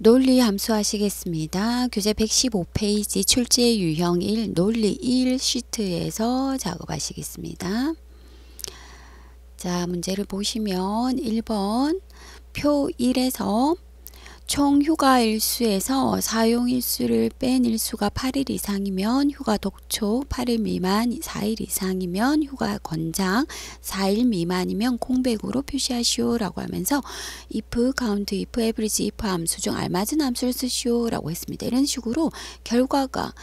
논리 함수 하시겠습니다. 교재 115페이지 출제 유형 1 논리 1 시트에서 작업하시겠습니다. 자, 문제를 보시면 1번 표 1에서 총 휴가 일수에서 사용 일수를 뺀 일수가 8일 이상이면 휴가 독촉, 8일 미만 4일 이상이면 휴가 권장, 4일 미만이면 공백으로 표시하시오 라고 하면서 if, count, if, average, if 함수 중 알맞은 함수를 쓰시오 라고 했습니다. 이런 식으로 결과가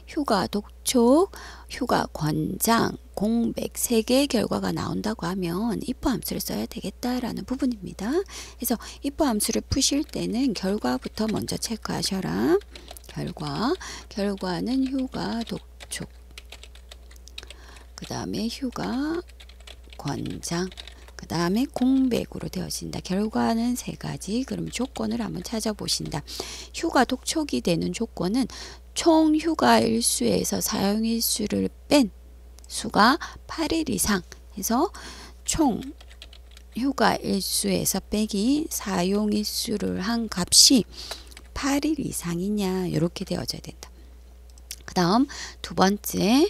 휴가 독촉, 휴가 권장, 공백 3개의 결과가 나온다고 하면 if 함수를 써야 되겠다라는 부분입니다. 그래서 if 함수를 푸실 때는 결과부터 먼저 체크하셔라. 결과는 휴가 독촉, 그 다음에 휴가 권장, 그 다음에 공백으로 되어진다. 결과는 3가지. 그럼 조건을 한번 찾아보신다. 휴가 독촉이 되는 조건은 총 휴가 일수에서 사용 일수를 뺀 수가 8일 이상 해서 총 휴가 일수에서 빼기 사용 일수를 한 값이 8일 이상이냐 이렇게 되어져야 된다. 그 다음 두 번째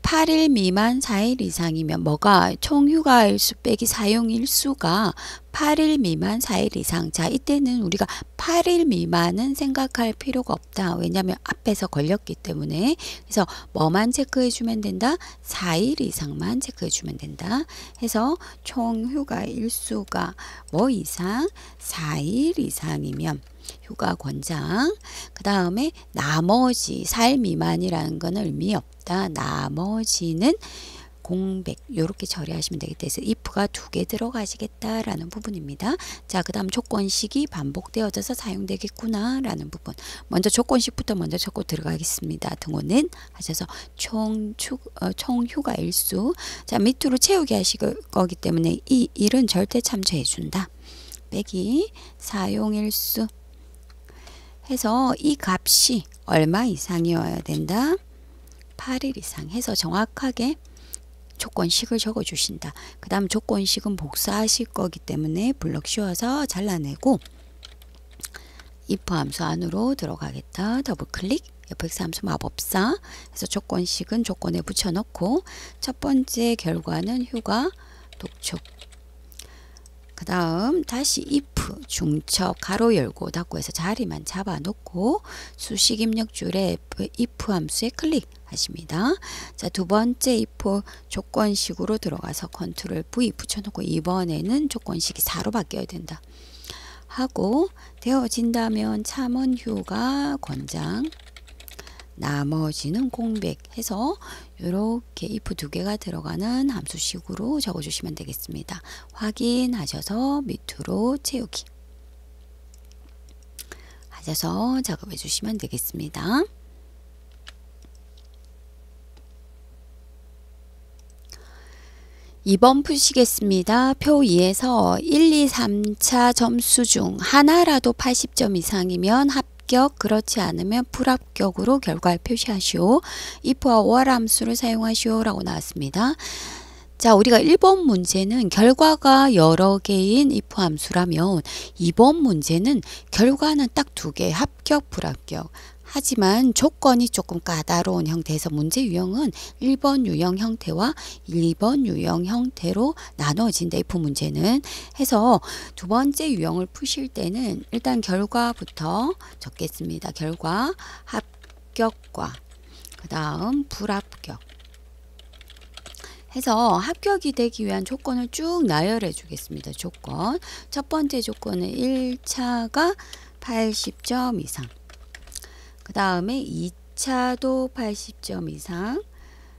8일 미만 4일 이상이면 뭐가 총 휴가 일수 빼기 사용 일수가 8일 미만 4일 이상. 자, 이때는 우리가 8일 미만은 생각할 필요가 없다. 왜냐하면 앞에서 걸렸기 때문에. 그래서 뭐만 체크해 주면 된다? 4일 이상만 체크해 주면 된다. 해서 총 휴가 일수가 뭐 이상? 4일 이상이면 휴가 권장. 그 다음에 나머지 4일 미만이라는 건 의미 없다. 나머지는 공백 이렇게 처리하시면 되겠다. 그래서 if가 2개 들어가시겠다라는 부분입니다. 자, 그 다음 조건식이 반복되어져서 사용되겠구나 라는 부분. 먼저 조건식부터 먼저 적고 들어가겠습니다. 등호는 하셔서 총 휴가 일수. 자, 밑으로 채우기 하실 거기 때문에 이 일은 절대 참조해 준다. 빼기 사용 일수 해서 이 값이 얼마 이상이어야 된다? 8일 이상 해서 정확하게 조건식을 적어 주신다. 그 다음 조건식은 복사하실 거기 때문에 블럭 씌워서 잘라내고 if 함수 안으로 들어가겠다. 더블 클릭 fx 함수 마법사 해서 조건식은 조건에 붙여넣고 첫 번째 결과는 휴가 독촉, 그 다음 다시 if 중첩 가로 열고 닫고 해서 자리만 잡아 놓고 수식 입력줄에 if 함수에 클릭하십니다. 자, 두 번째 if 조건식으로 들어가서 컨트롤 V 붙여놓고 이번에는 조건식이 4로 바뀌어야 된다 하고 되어진다면 참원 휴가 권장, 나머지는 공백 해서 이렇게 if 2개가 들어가는 함수식으로 적어주시면 되겠습니다. 확인하셔서 밑으로 채우기 하셔서 작업해 주시면 되겠습니다. 이번 푸시겠습니다. 표 2에서 1, 2, 3차 점수 중 하나라도 80점 이상이면 합격, 그렇지 않으면 불합격으로 결과를 표시하시오. if와 or 함수를 사용하시오 라고 나왔습니다. 자, 우리가 1번 문제는 결과가 여러 개인 if 함수라면 2번 문제는 결과는 딱 2개, 합격, 불합격. 하지만 조건이 조금 까다로운 형태에서 문제 유형은 1번 유형 형태와 2번 유형 형태로 나눠진다. if 문제는 해서 두 번째 유형을 푸실 때는 일단 결과부터 적겠습니다. 결과 합격과 그 다음 불합격 해서 합격이 되기 위한 조건을 쭉 나열해 주겠습니다. 조건 첫 번째 조건은 1차가 80점 이상, 그 다음에 2차도 80점 이상,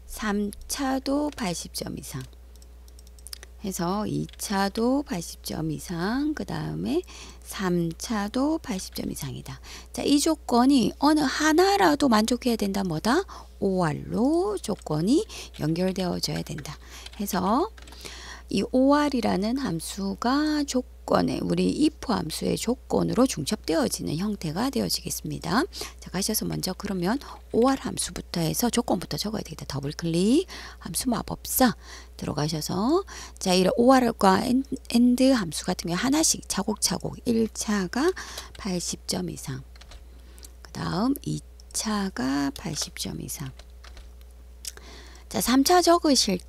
3차도 80점 이상 해서 2차도 80점 이상, 그 다음에 3차도 80점 이상이다. 자, 이 조건이 어느 하나라도 만족해야 된다. 뭐다? OR로 조건이 연결되어져야 된다. 해서 이 or이라는 함수가 조건에 우리 if 함수의 조건으로 중첩되어지는 형태가 되어지겠습니다. 자, 가셔서 먼저 그러면 or 함수부터 해서 조건부터 적어야 되겠다. 더블 클릭 함수 마법사 들어가셔서 자, 이 or과 and 함수 같은 경우 하나씩 차곡차곡 1차가 80점 이상, 그 다음 2차가 80점 이상. 자, 3차 적으실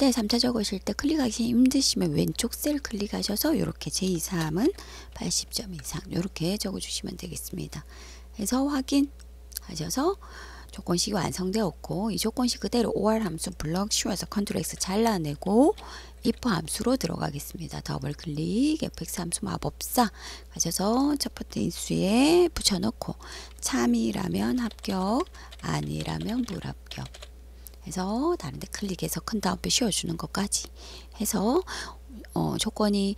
때 클릭하기 힘드시면 왼쪽 셀 클릭하셔서 이렇게 제23은 80점 이상 이렇게 적어주시면 되겠습니다. 해서 확인하셔서 조건식이 완성되었고, 이 조건식 그대로 or 함수 블럭 씌워서 컨트롤 X 잘라내고 if 함수로 들어가겠습니다. 더블 클릭 fx 함수 마법사 가셔서 첫 번째 인수에 붙여넣고 참이라면 합격, 아니라면 불합격 해서 다른 데 클릭해서 큰 따옴표 씌워주는 것까지 해서 조건이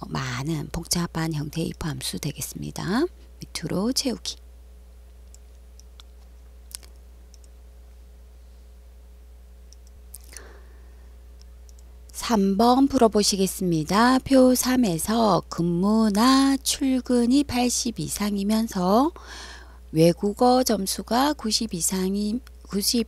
많은 복잡한 형태의 if 함수 되겠습니다. 밑으로 채우기. 3번 풀어보시겠습니다. 표 3에서 근무나 출근이 80 이상이면서 외국어 점수가 90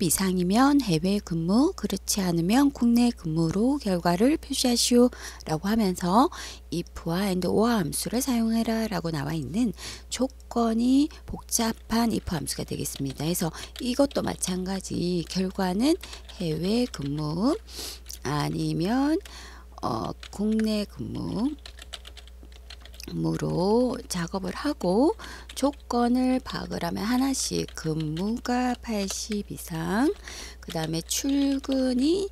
이상이면 해외 근무, 그렇지 않으면 국내 근무로 결과를 표시하시오 라고 하면서 if와 and or 함수를 사용해라 라고 나와 있는 조건이 복잡한 if 함수가 되겠습니다. 그래서 이것도 마찬가지 결과는 해외 근무 아니면 국내 근무로 작업을 하고 조건을 파악을 하면 하나씩 근무가 80 이상, 그 다음에 출근이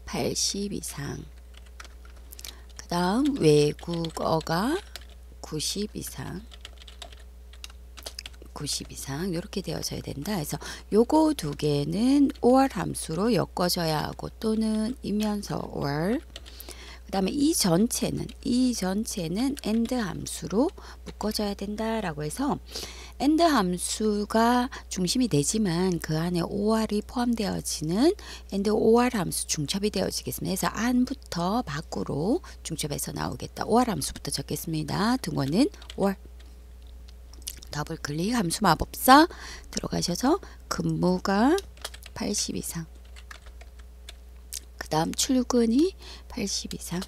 80 이상, 그 다음 외국어가 90 이상 이렇게 되어져야 된다. 그래서 요거 두 개는 or 함수로 엮어줘야 하고 또는 이면서 or, 그 다음에 이 전체는 and 함수로 묶어줘야 된다라고 해서 and 함수가 중심이 되지만 그 안에 or이 포함되어지는 and or 함수 중첩이 되어지겠습니다. 그래서 안부터 밖으로 중첩해서 나오겠다. or 함수부터 적겠습니다. 등원은 or. 더블 클릭 함수 마법사 들어가셔서 근무가 80 이상, 그 다음 출근이 80 이상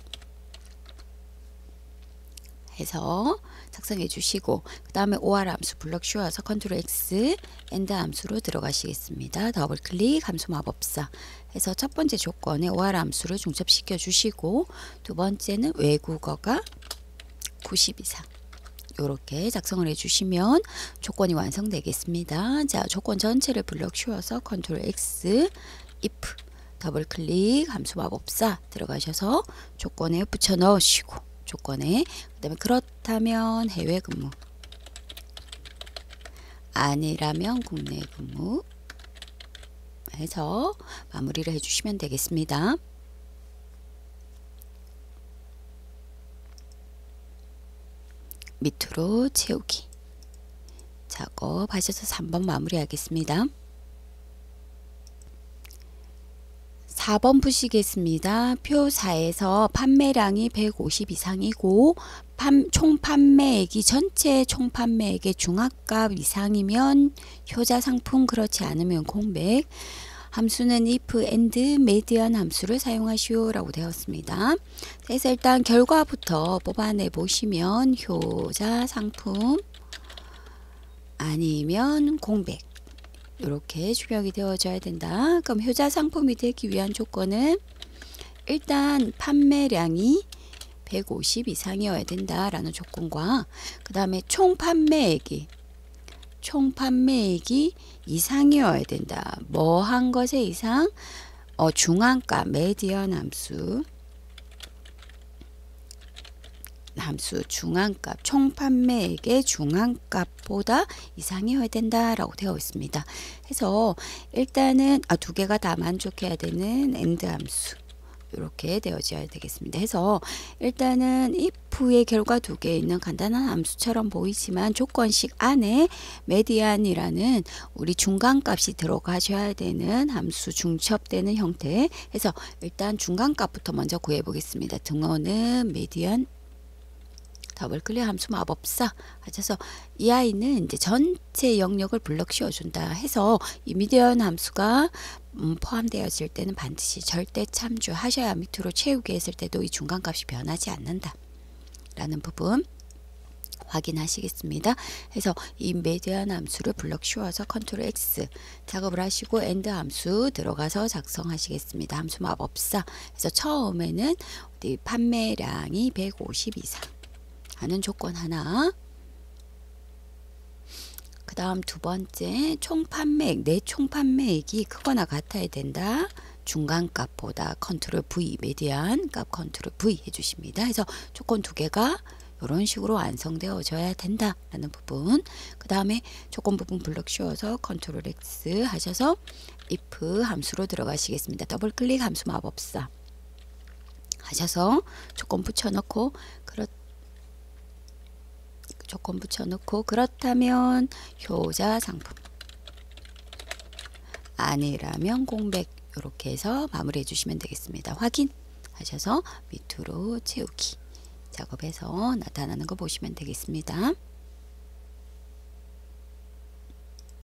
해서 작성해 주시고, 그 다음에 or 함수 블럭 씌워서 컨트롤 X and 함수로 들어가시겠습니다. 더블 클릭 함수 마법사 해서 첫 번째 조건에 or 함수를 중첩시켜 주시고, 두 번째는 외국어가 90 이상 이렇게 작성을 해주시면 조건이 완성되겠습니다. 자, 조건 전체를 블럭 씌워서 컨트롤 X if 더블 클릭 함수 마법사 들어가셔서 조건에 붙여 넣으시고, 조건에 그 다음에 그렇다면 해외 근무 아니라면 국내 근무 해서 마무리를 해주시면 되겠습니다. 밑으로 채우기 작업하셔서 3번 마무리하겠습니다. 4번 푸시겠습니다. 표 4에서 판매량이 150 이상이고 총 판매액이 전체 총 판매액의 중압값 이상이면 효자 상품, 그렇지 않으면 공백. 함수는 if and median 함수를 사용하시오 라고 되었습니다. 그래서 일단 결과부터 뽑아내 보시면 효자 상품 아니면 공백 이렇게 출력이 되어져야 된다. 그럼 효자 상품이 되기 위한 조건은 일단 판매량이 150 이상이어야 된다라는 조건과, 그 다음에 총 판매액이 이상이어야 된다. 뭐 한 것의 이상? 중앙값 메디언 함수 중앙값 총 판매액의 중앙값보다 이상이어야 된다라고 되어 있습니다. 그래서 일단은 두 개가 다 만족해야 되는 and 함수 이렇게 되어져야 되겠습니다. 해서 일단은 if의 결과 두 개 있는 간단한 함수처럼 보이지만 조건식 안에 median이라는 우리 중간값이 들어가셔야 되는 함수 중첩되는 형태. 해서 일단 중간값부터 먼저 구해 보겠습니다. 등호는 median 더블 클릭 함수 마법사 하셔서 이 아이는 이제 전체 영역을 블럭 씌워준다 해서 이 미디언 함수가 포함되어질 때는 반드시 절대 참조하셔야 밑으로 채우기 했을 때도 이 중간값이 변하지 않는다 라는 부분 확인하시겠습니다. 그래서 이 미디언 함수를 블럭 씌워서 컨트롤 X 작업을 하시고 엔드 함수 들어가서 작성하시겠습니다. 함수 마법사. 그래서 처음에는 우리 판매량이 150 이상 하는 조건 하나. 그 다음 두 번째 총 판매액, 내 총 판매액이 크거나 같아야 된다. 중간값보다 컨트롤 V, 메디안 값 컨트롤 V 해주십니다. 그래서 조건 두 개가 이런 식으로 완성되어져야 된다라는 부분. 그 다음에 조건 부분 블럭 씌워서 컨트롤 X 하셔서 if 함수로 들어가시겠습니다. 더블 클릭 함수 마법사 하셔서 조건 붙여넣고 조건 붙여넣고 그렇다면 효자 상품 아니라면 공백 이렇게 해서 마무리해 주시면 되겠습니다. 확인하셔서 밑으로 채우기 작업해서 나타나는 거 보시면 되겠습니다.